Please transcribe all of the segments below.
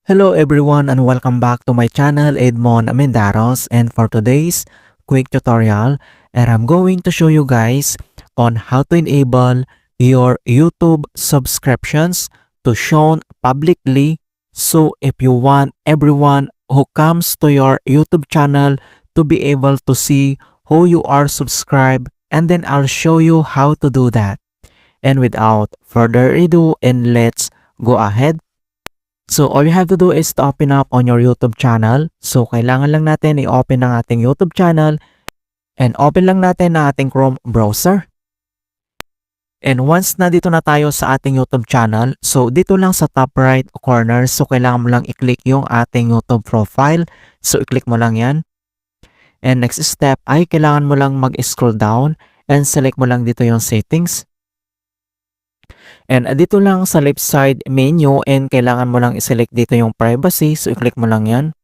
Hello everyone and welcome back to my channel Edmond Amendaros, and for today's quick tutorial and I'm going to show you guys on how to enable your YouTube subscriptions to shown publicly. So if you want everyone who comes to your YouTube channel to be able to see who you are subscribed, and then I'll show you how to do that. And without further ado, and let's go ahead. So, all you have to do is to open up on your YouTube channel. So, kailangan lang natin i-open ang ating YouTube channel and open lang natin ang ating Chrome browser. And once na dito na tayo sa ating YouTube channel, so dito lang sa top right corner, so kailangan mo lang i-click yung ating YouTube profile. So, i-click mo lang yan. And next step ay kailangan mo lang mag-scroll down and select mo lang dito yung settings. And dito lang sa left side menu, and kailangan mo lang i-select dito yung privacy. So, i-click mo lang yan.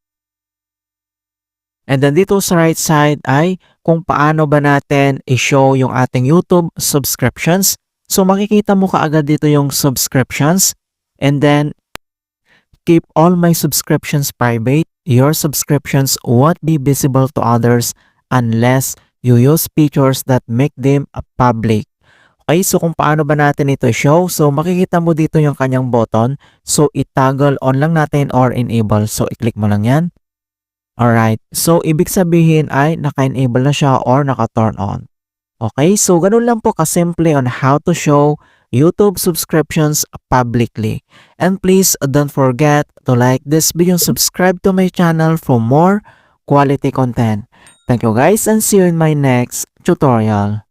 And then dito sa right side ay kung paano ba natin i-show yung ating YouTube subscriptions. So, makikita mo kaagad dito yung subscriptions. And then, keep all my subscriptions private. Your subscriptions won't be visible to others unless you use features that make them public. Okay, so kung paano ba natin ito show? So, makikita mo dito yung kanyang button. So, i-toggle on lang natin or enable. So, i-click mo lang yan. Alright, so ibig sabihin ay naka-enable na siya or naka-turn on. Okay, so ganun lang po kasimple on how to show YouTube subscriptions publicly. And please don't forget to like this video and subscribe to my channel for more quality content. Thank you guys and see you in my next tutorial.